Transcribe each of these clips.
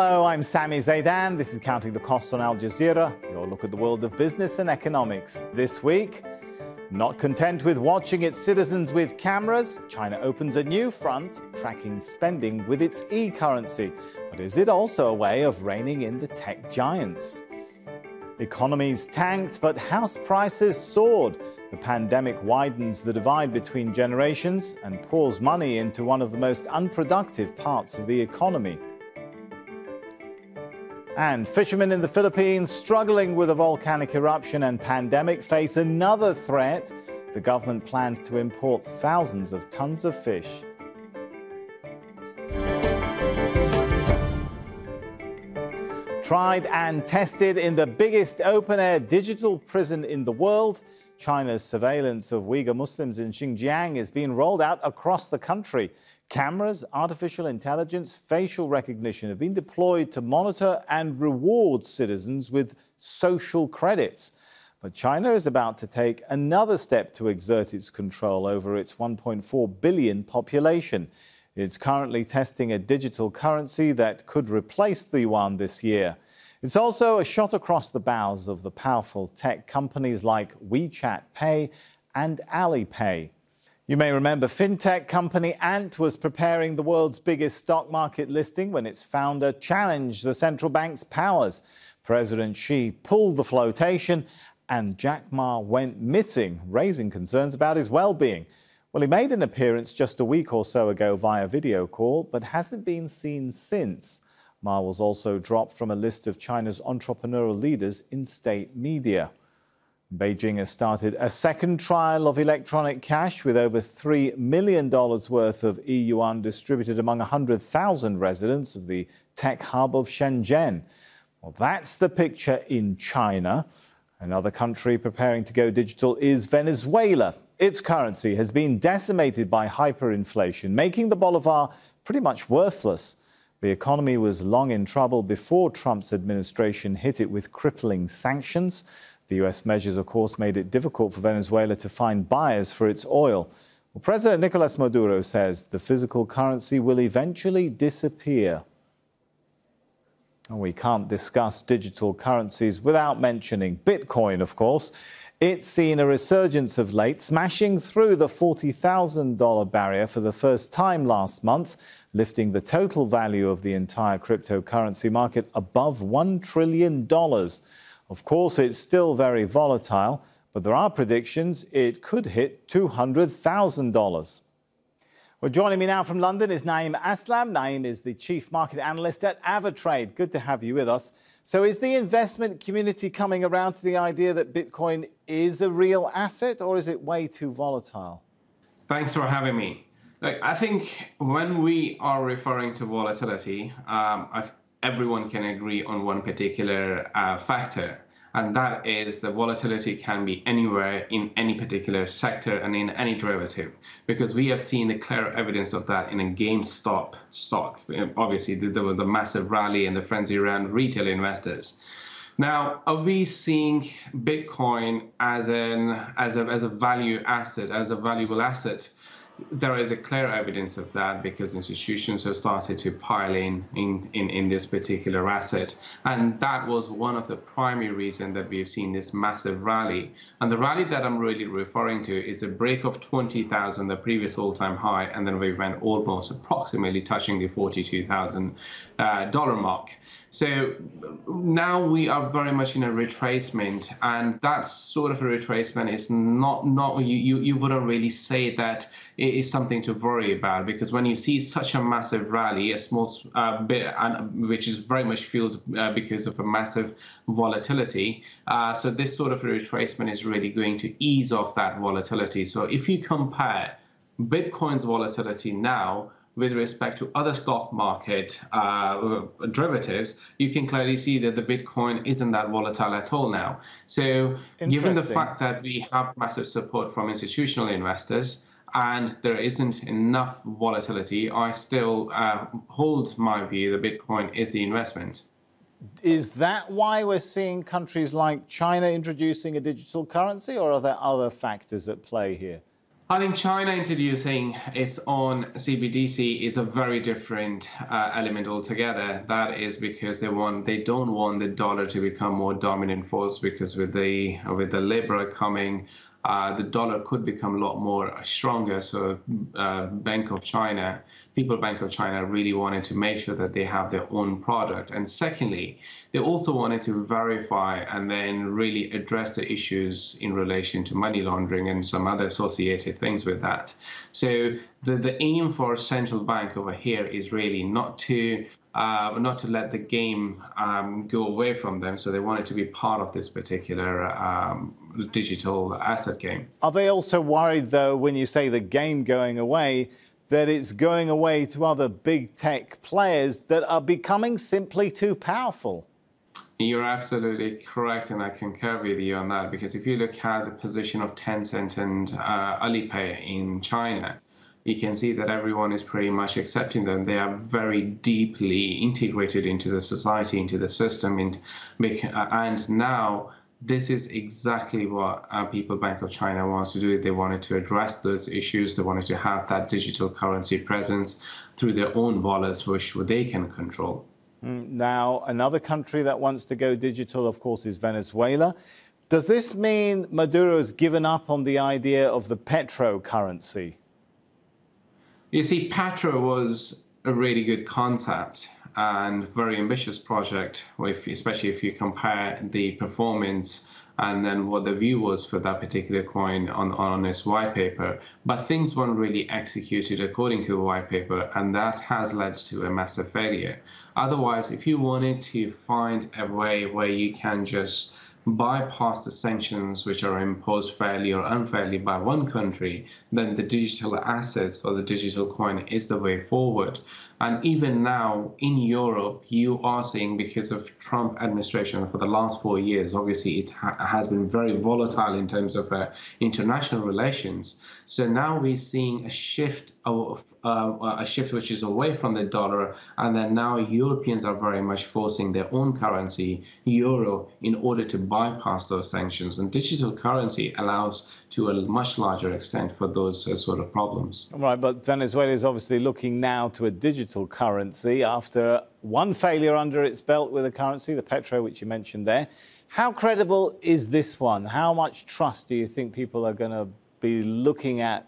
Hello, I'm Sami Zaidan. This is Counting the Cost on Al Jazeera, your look at the world of business and economics. This week, not content with watching its citizens with cameras, China opens a new front, tracking spending with its e-currency. But is it also a way of reining in the tech giants? Economies tanked, but house prices soared. The pandemic widens the divide between generations and pours money into one of the most unproductive parts of the economy. And fishermen in the Philippines, struggling with a volcanic eruption and pandemic, face another threat. The government plans to import thousands of tons of fish. Tried and tested in the biggest open-air digital prison in the world, China's surveillance of Uighur Muslims in Xinjiang is being rolled out across the country. Cameras, artificial intelligence, facial recognition have been deployed to monitor and reward citizens with social credits. But China is about to take another step to exert its control over its 1.4 billion population. It's currently testing a digital currency that could replace the yuan this year. It's also a shot across the bows of the powerful tech companies like WeChat Pay and Alipay. You may remember fintech company Ant was preparing the world's biggest stock market listing when its founder challenged the central bank's powers. President Xi pulled the flotation and Jack Ma went missing, raising concerns about his well-being. Well, he made an appearance just a week or so ago via video call, but hasn't been seen since. Ma was also dropped from a list of China's entrepreneurial leaders in state media. Beijing has started a second trial of electronic cash with over $3 million worth of e-yuan distributed among 100,000 residents of the tech hub of Shenzhen. Well, that's the picture in China. Another country preparing to go digital is Venezuela. Its currency has been decimated by hyperinflation, making the bolivar pretty much worthless. The economy was long in trouble before Trump's administration hit it with crippling sanctions. The U.S. measures, of course, made it difficult for Venezuela to find buyers for its oil. Well, President Nicolas Maduro says the physical currency will eventually disappear. And we can't discuss digital currencies without mentioning Bitcoin, of course. It's seen a resurgence of late, smashing through the $40,000 barrier for the first time last month, lifting the total value of the entire cryptocurrency market above $1 trillion. Of course, it's still very volatile, but there are predictions it could hit $200,000. Well, joining me now from London is Naeem Aslam. Naeem is the Chief Market Analyst at Avatrade. Good to have you with us. So is the investment community coming around to the idea that Bitcoin is a real asset, or is it way too volatile? Thanks for having me. Look, I think when we are referring to volatility, everyone can agree on one particular factor, and that is the volatility can be anywhere in any particular sector and in any derivative, because we have seen the clear evidence of that in a GameStop stock. Obviously, there was the massive rally and the frenzy around retail investors. Now, are we seeing Bitcoin as a value asset, as a valuable asset? There is a clear evidence of that because institutions have started to pile in this particular asset. And that was one of the primary reasons that we've seen this massive rally. And the rally that I'm really referring to is the break of 20,000, the previous all-time high, and then we went almost approximately touching the $42,000 mark. So now we are very much in a retracement, and that sort of a retracement is not you wouldn't really say that it is something to worry about, because when you see such a massive rally, a small bit, which is very much fueled because of a massive volatility, so this sort of a retracement is really going to ease off that volatility. So if you compare Bitcoin's volatility now with respect to other stock market derivatives, you can clearly see that the Bitcoin isn't that volatile at all now. So given the fact that we have massive support from institutional investors and there isn't enough volatility, I still hold my view that Bitcoin is the investment. Is that why we're seeing countries like China introducing a digital currency, or are there other factors at play here? I think China introducing its own CBDC is a very different element altogether. That is because they don't want the dollar to become more dominant force, because with the Libra coming, the dollar could become a lot more stronger. So Bank of China really wanted to make sure that they have their own product. And secondly, they also wanted to verify and then really address the issues in relation to money laundering and some other associated things with that. So the aim for a central bank over here is really not to let the game go away from them. So they wanted to be part of this particular digital asset game. Are they also worried, though, when you say the game going away, that it's going away to other big tech players that are becoming simply too powerful? You're absolutely correct, and I concur with you on that, because if you look at the position of Tencent and Alipay in China, you can see that everyone is pretty much accepting them. They are very deeply integrated into the society, into the system, and now this is exactly what People's Bank of China wants to do. They wanted to address those issues. They wanted to have that digital currency presence through their own wallets, which they can control. Now, another country that wants to go digital, of course, is Venezuela. Does this mean Maduro has given up on the idea of the petro currency? You see, petro was a really good concept and very ambitious project, especially if you compare the performance and then what the view was for that particular coin on its white paper. But things weren't really executed according to the white paper, and that has led to a massive failure. Otherwise, if you wanted to find a way where you can just bypass the sanctions which are imposed fairly or unfairly by one country, then the digital assets or the digital coin is the way forward. And even now in Europe, you are seeing, because of Trump administration for the last 4 years, obviously it has been very volatile in terms of international relations. So now we're seeing a shift which is away from the dollar, and then now Europeans are very much forcing their own currency, euro, in order to bypass those sanctions. And digital currency allows to a much larger extent for those sort of problems. Right, but Venezuela is obviously looking now to a digital currency after one failure under its belt with a currency, the petro, which you mentioned there. How credible is this one? How much trust do you think people are going to be looking at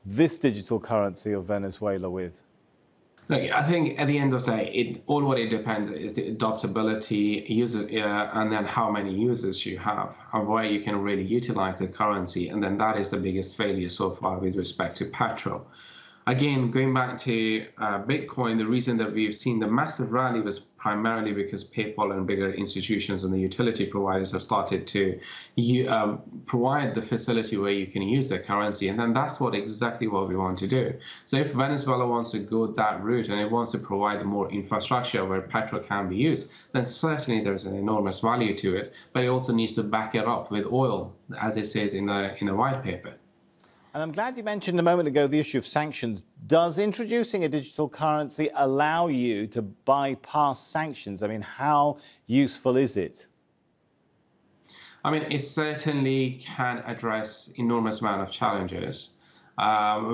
this digital currency of Venezuela with? Look, I think at the end of the day, what it depends is the adoptability, and then how many users you have, and where you can really utilize the currency. And then that is the biggest failure so far with respect to petro. Again, going back to Bitcoin, the reason that we've seen the massive rally was primarily because PayPal and bigger institutions and the utility providers have started to provide the facility where you can use the currency. And then that's exactly what we want to do. So if Venezuela wants to go that route and it wants to provide more infrastructure where petro can be used, then certainly there's an enormous value to it. But it also needs to back it up with oil, as it says in the white paper. And I'm glad you mentioned a moment ago the issue of sanctions. Does introducing a digital currency allow you to bypass sanctions? I mean, how useful is it? I mean, it certainly can address enormous amount of challenges,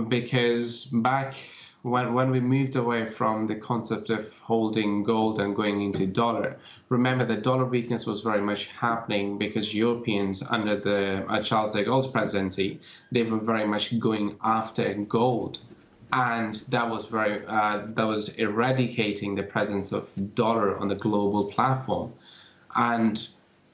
because back when we moved away from the concept of holding gold and going into dollar, remember the dollar weakness was very much happening because Europeans under the Charles de Gaulle's presidency, they were very much going after gold. And that was eradicating the presence of dollar on the global platform. And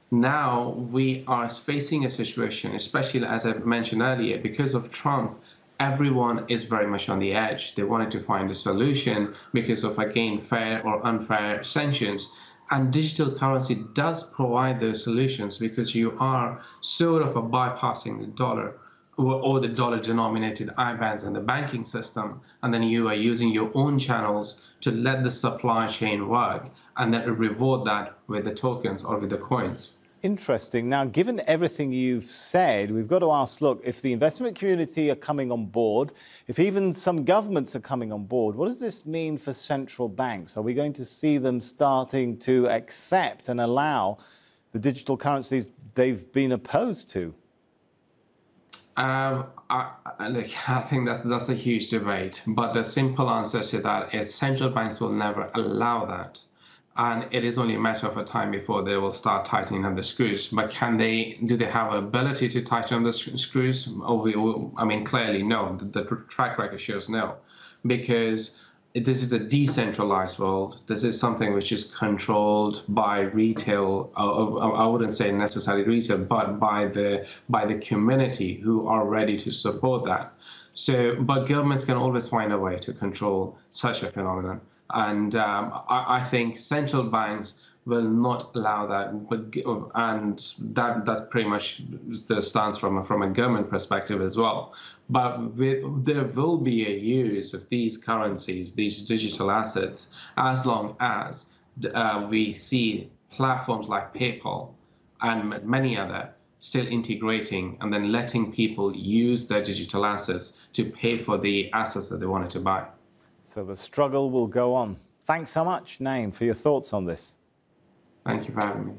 now we are facing a situation, especially as I mentioned earlier, because of Trump, everyone is very much on the edge. They wanted to find a solution because of, again, fair or unfair sanctions. And digital currency does provide those solutions, because you are sort of bypassing the dollar or the dollar-denominated IBANs in the banking system, and then you are using your own channels to let the supply chain work, and then reward that with the tokens or with the coins. Interesting. Now, given everything you've said, we've got to ask, look, if the investment community are coming on board, if even some governments are coming on board, what does this mean for central banks? Are we going to see them starting to accept and allow the digital currencies they've been opposed to? I think that's a huge debate, but the simple answer to that is central banks will never allow that. And it is only a matter of a time before they will start tightening up the screws. But do they have ability to tighten up the screws? I mean, clearly no. The track record shows no, because this is a decentralized world. This is something which is controlled by retail. I wouldn't say necessarily retail, but by the community who are ready to support that. So, but governments can always find a way to control such a phenomenon. And I think central banks will not allow that, and that's pretty much the stance from a government perspective as well. But there will be a use of these currencies, these digital assets, as long as we see platforms like PayPal and many other still integrating and then letting people use their digital assets to pay for the assets that they wanted to buy. So the struggle will go on. Thanks so much, Naeem, for your thoughts on this. Thank you for having me.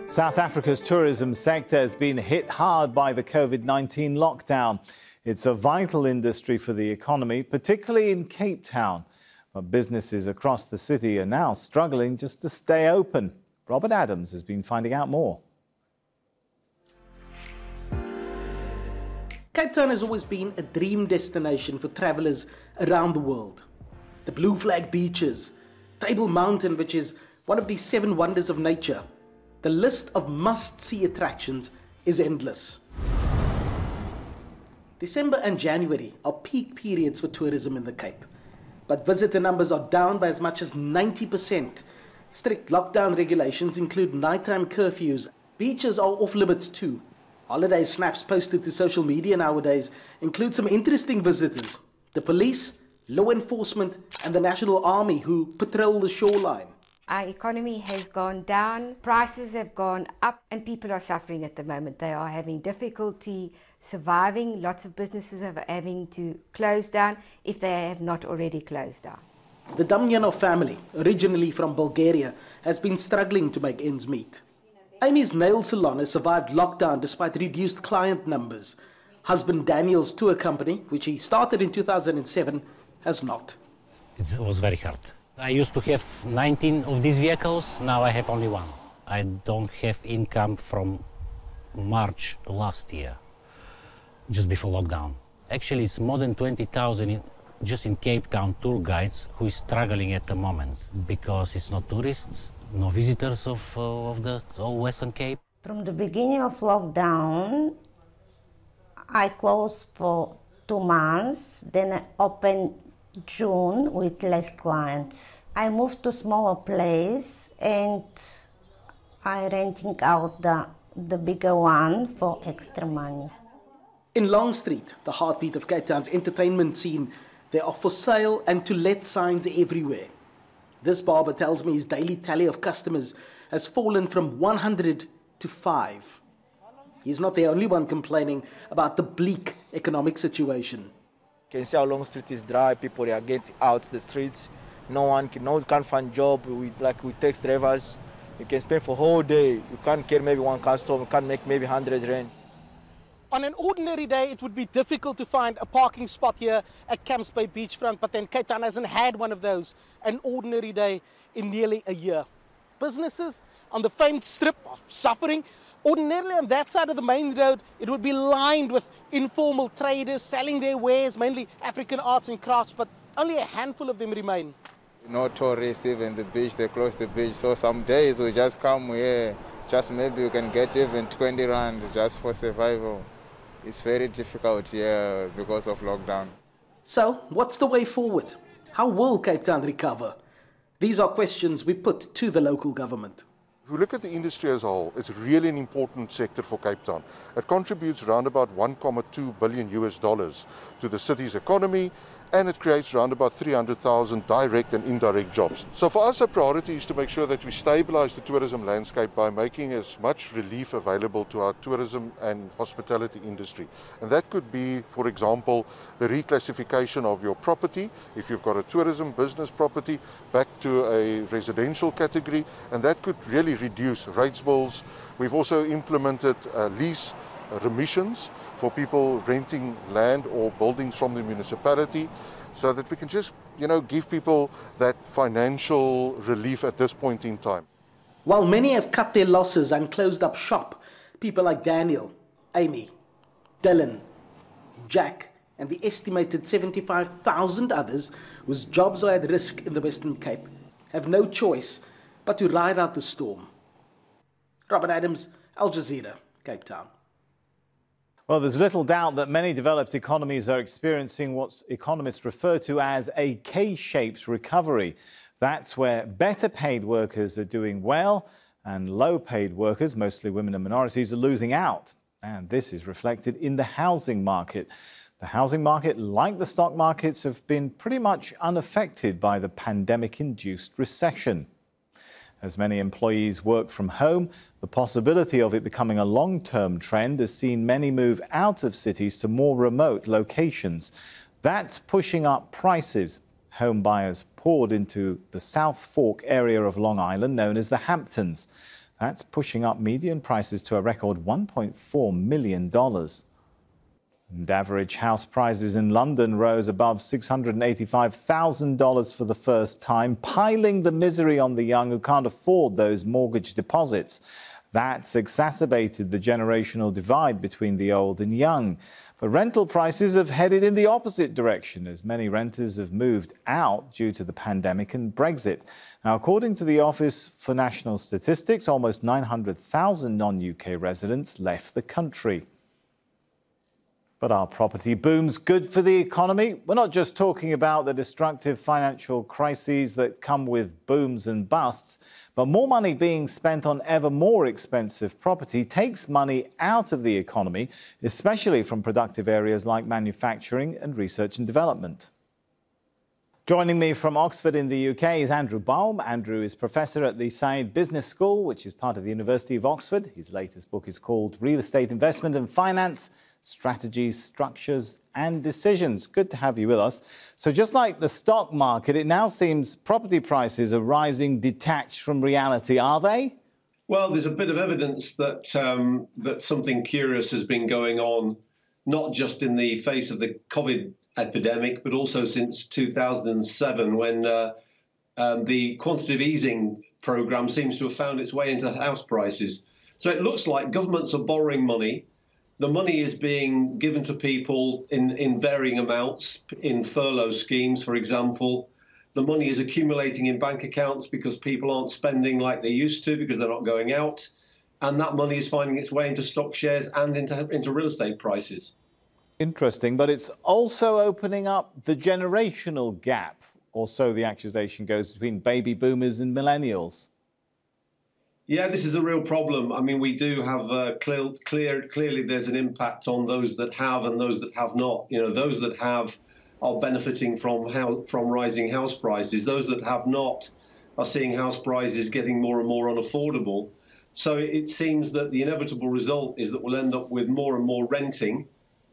South Africa's tourism sector has been hit hard by the COVID-19 lockdown. It's a vital industry for the economy, particularly in Cape Town. But businesses across the city are now struggling just to stay open. Robert Adams has been finding out more. Cape Town has always been a dream destination for travellers around the world. The Blue Flag beaches, Table Mountain, which is one of the 7 wonders of nature. The list of must-see attractions is endless. December and January are peak periods for tourism in the Cape, but visitor numbers are down by as much as 90%. Strict lockdown regulations include nighttime curfews. Beaches are off limits too. Holiday snaps posted to social media nowadays include some interesting visitors. The police, law enforcement and the National Army who patrol the shoreline. Our economy has gone down, prices have gone up, and people are suffering at the moment. They are having difficulty surviving. Lots of businesses are having to close down if they have not already closed down. The Damjanov family, originally from Bulgaria, has been struggling to make ends meet. Amy's nail salon has survived lockdown despite reduced client numbers. Husband Daniel's tour company, which he started in 2007, has not. It was very hard. I used to have 19 of these vehicles, now I have only 1. I don't have income from March last year, just before lockdown. Actually, it's more than 20,000 just in Cape Town tour guides who is struggling at the moment because it's not tourists, no visitors of the Western Cape. From the beginning of lockdown, I closed for 2 months, then I opened June with less clients. I moved to smaller place and I renting out the bigger one for extra money. In Long Street, the heartbeat of Cape Town's entertainment scene, there are for sale and to let signs everywhere. This barber tells me his daily tally of customers has fallen from 100 to 5. He's not the only one complaining about the bleak economic situation. You can see how Long Street is dry, people are getting out the streets. No one can't find job. We taxi drivers. You can spend for a whole day. You can't get maybe 1 customer, you can't make maybe 100 rand. On an ordinary day, it would be difficult to find a parking spot here at Camps Bay Beachfront, but then Cape Town hasn't had one of those, an ordinary day, in nearly a year. Businesses on the famed strip are suffering. Ordinarily on that side of the main road, it would be lined with informal traders selling their wares, mainly African arts and crafts, but only a handful of them remain. No tourists, even the beach, they close the beach. So some days we just come here, just maybe we can get even 20 rand just for survival. It's very difficult here because of lockdown. So, what's the way forward? How will Cape Town recover? These are questions we put to the local government. If you look at the industry as a whole, it's really an important sector for Cape Town. It contributes around about $1.2 billion to the city's economy, and it creates around about 300,000 direct and indirect jobs. So for us, our priority is to make sure that we stabilize the tourism landscape by making as much relief available to our tourism and hospitality industry. And that could be, for example, the reclassification of your property, if you've got a tourism business property, back to a residential category, and that could really reduce rates bills. We've also implemented lease remissions for people renting land or buildings from the municipality, so that we can just, give people that financial relief at this point in time. While many have cut their losses and closed up shop, people like Daniel, Amy, Dylan, Jack, and the estimated 75,000 others whose jobs are at risk in the Western Cape have no choice but to ride out the storm. Robert Adams, Al Jazeera, Cape Town. Well, there's little doubt that many developed economies are experiencing what economists refer to as a K-shaped recovery. That's where better paid workers are doing well and low paid workers, mostly women and minorities, are losing out. And this is reflected in the housing market. The housing market, like the stock markets, have been pretty much unaffected by the pandemic-induced recession. As many employees work from home, the possibility of it becoming a long-term trend has seen many move out of cities to more remote locations. That's pushing up prices. Home buyers poured into the South Fork area of Long Island, known as the Hamptons. That's pushing up median prices to a record $1.4 million. And average house prices in London rose above $685,000 for the first time, piling the misery on the young who can't afford those mortgage deposits. That's exacerbated the generational divide between the old and young. But rental prices have headed in the opposite direction as many renters have moved out due to the pandemic and Brexit. Now, according to the Office for National Statistics, almost 900,000 non-UK residents left the country. But are property booms good for the economy? We're not just talking about the destructive financial crises that come with booms and busts, but more money being spent on ever more expensive property takes money out of the economy, especially from productive areas like manufacturing and research and development. Joining me from Oxford in the UK is Andrew Balmer. Andrew is professor at the Said Business School, which is part of the University of Oxford. His latest book is called Real Estate Investment and Finance: Strategies, Structures and Decisions. Good to have you with us. So just like the stock market, it now seems property prices are rising detached from reality, are they? Well, there's a bit of evidence that that something curious has been going on, not just in the face of the COVID epidemic, but also since 2007, when the quantitative easing program seems to have found its way into house prices. So it looks like governments are borrowing money. The money is being given to people in varying amounts, in furlough schemes, for example. The money is accumulating in bank accounts because people aren't spending like they used to because they're not going out. And that money is finding its way into stock shares and into real estate prices. Interesting, but it's also opening up the generational gap, or so the accusation goes, between baby boomers and millennials. Yeah, this is a real problem. I mean, we do have clearly there's an impact on those that have and those that have not. You know, those that have are benefiting from rising house prices. Those that have not are seeing house prices getting more and more unaffordable. So it seems that the inevitable result is that we'll end up with more and more renting,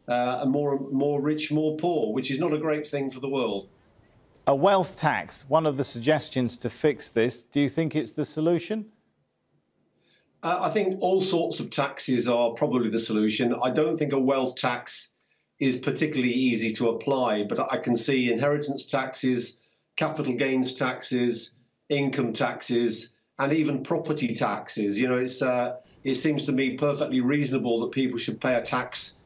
and more rich, more poor, which is not a great thing for the world. A wealth tax, one of the suggestions to fix this. Do you think it's the solution? I think all sorts of taxes are probably the solution. I don't think a wealth tax is particularly easy to apply, but I can see inheritance taxes, capital gains taxes, income taxes, and even property taxes. You know, it seems to me perfectly reasonable that people should pay a tax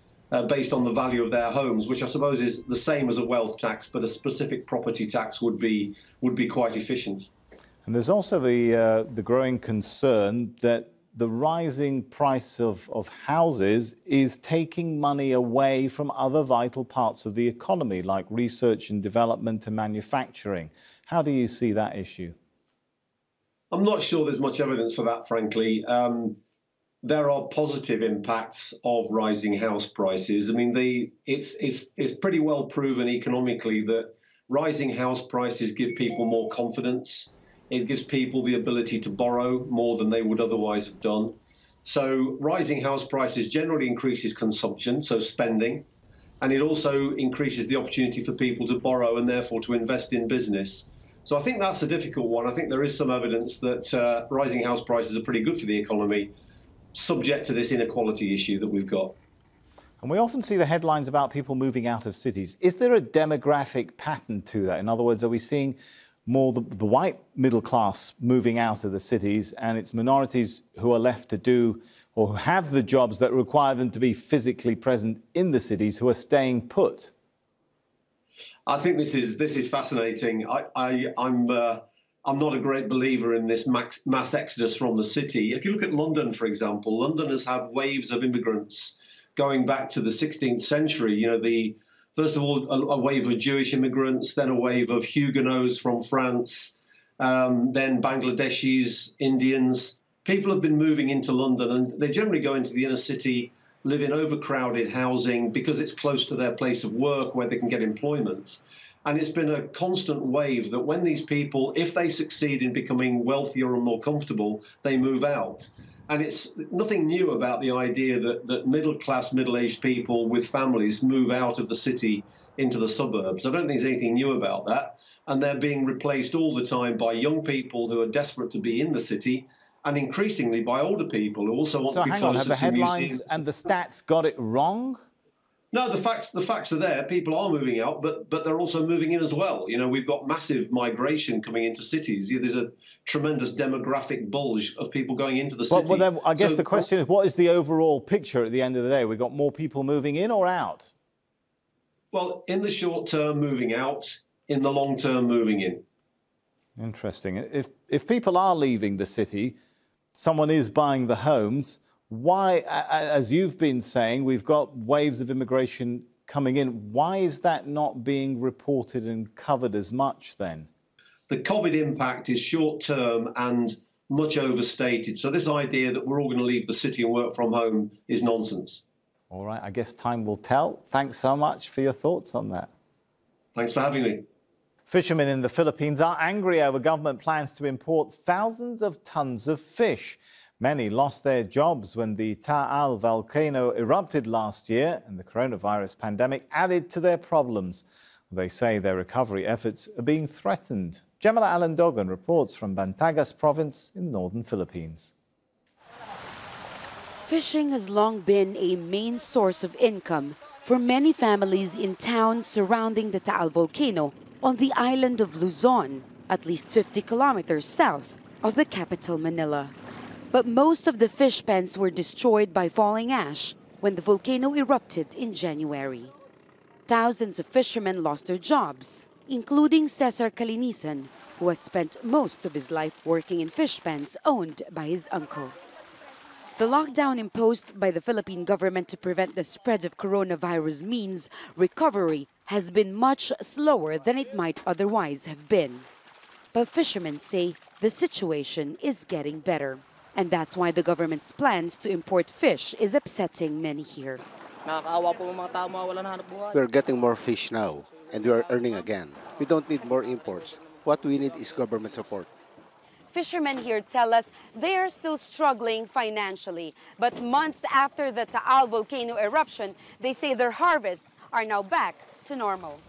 based on the value of their homes, which I suppose is the same as a wealth tax, but a specific property tax would be quite efficient. And there's also the growing concern that the rising price of houses is taking money away from other vital parts of the economy, like research and development and manufacturing. How do you see that issue? I'm not sure there's much evidence for that, frankly. there are positive impacts of rising house prices. I mean, it's pretty well proven economically that rising house prices give people more confidence. It gives people the ability to borrow more than they would otherwise have done. So rising house prices generally increases consumption, so spending, and it also increases the opportunity for people to borrow and therefore to invest in business. So I think that's a difficult one. I think there is some evidence that rising house prices are pretty good for the economy, subject to this inequality issue that we've got. And we often see the headlines about people moving out of cities. Is there a demographic pattern to that? In other words, are we seeing more the white middle class moving out of the cities, and it's minorities who are left to do or who have the jobs that require them to be physically present in the cities who are staying put? I think this is fascinating. I'm not a great believer in this mass exodus from the city. If you look at London, for example, London has had waves of immigrants going back to the 16th century. You know, first of all, a wave of Jewish immigrants, then a wave of Huguenots from France, then Bangladeshis, Indians. People have been moving into London, and they generally go into the inner city, live in overcrowded housing because it's close to their place of work where they can get employment. And it's been a constant wave that when these people, if they succeed in becoming wealthier and more comfortable, they move out. And it's nothing new about the idea that middle-class, middle-aged people with families move out of the city into the suburbs. I don't think there's anything new about that. And they're being replaced all the time by young people who are desperate to be in the city, and increasingly by older people who also want to be closer to museums. So hang on, have the headlines and the stats got it wrong? No, the facts are there. People are moving out, but they're also moving in as well. You know, we've got massive migration coming into cities. There's a tremendous demographic bulge of people going into the city. Well, then I guess the question is, what is the overall picture at the end of the day? We've got more people moving in or out? Well, in the short term, moving out. In the long term, moving in. Interesting. If people are leaving the city, someone is buying the homes. Why, as you've been saying, we've got waves of immigration coming in. Why is that not being reported and covered as much then? The COVID impact is short term and much overstated. So this idea that we're all going to leave the city and work from home is nonsense. All right, I guess time will tell. Thanks so much for your thoughts on that. Thanks for having me. Fishermen in the Philippines are angry over government plans to import thousands of tons of fish. Many lost their jobs when the Taal volcano erupted last year, and the coronavirus pandemic added to their problems. They say their recovery efforts are being threatened. Gemma Alandogan reports from Bantagas province in northern Philippines. Fishing has long been a main source of income for many families in towns surrounding the Taal volcano on the island of Luzon, at least 50 kilometers south of the capital Manila. But most of the fish pens were destroyed by falling ash when the volcano erupted in January. Thousands of fishermen lost their jobs, including Cesar Calinisan, who has spent most of his life working in fish pens owned by his uncle. The lockdown imposed by the Philippine government to prevent the spread of coronavirus means recovery has been much slower than it might otherwise have been. But fishermen say the situation is getting better. And that's why the government's plans to import fish is upsetting many here. We're getting more fish now, and we are earning again. We don't need more imports. What we need is government support. Fishermen here tell us they are still struggling financially. But months after the Taal volcano eruption, they say their harvests are now back to normal.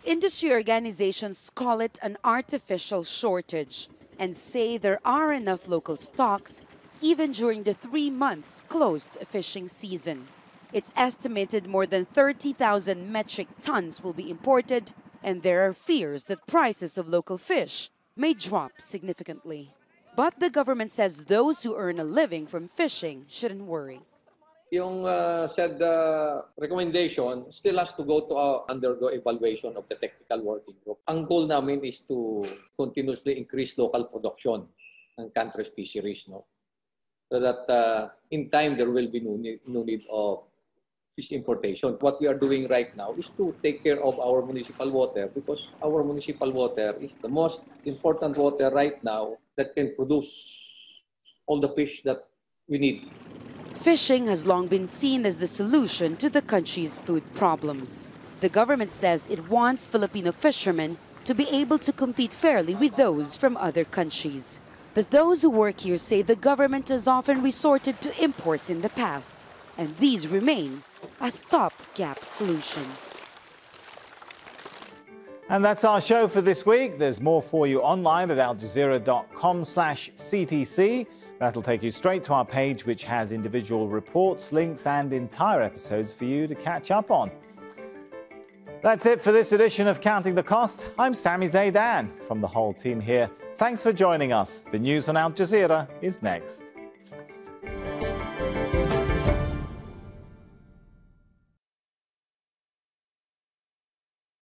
Industry organizations call it an artificial shortage and say there are enough local stocks even during the 3 months closed fishing season. It's estimated more than 30,000 metric tons will be imported, and there are fears that prices of local fish may drop significantly. But the government says those who earn a living from fishing shouldn't worry. Yung said recommendation still has to go to undergo evaluation of the technical working group. Ang goal namin is to continuously increase local production ng country's fisheries, no? So that in time there will be no need of fish importation. What we are doing right now is to take care of our municipal water, because our municipal water is the most important water right now that can produce all the fish that we need. Fishing has long been seen as the solution to the country's food problems. The government says it wants Filipino fishermen to be able to compete fairly with those from other countries. But those who work here say the government has often resorted to imports in the past, and these remain a stopgap solution. And that's our show for this week. There's more for you online at aljazeera.com/CTC. That'll take you straight to our page, which has individual reports, links, and entire episodes for you to catch up on. That's it for this edition of Counting the Cost. I'm Sami Zaidan from the whole team here. Thanks for joining us. The news on Al Jazeera is next.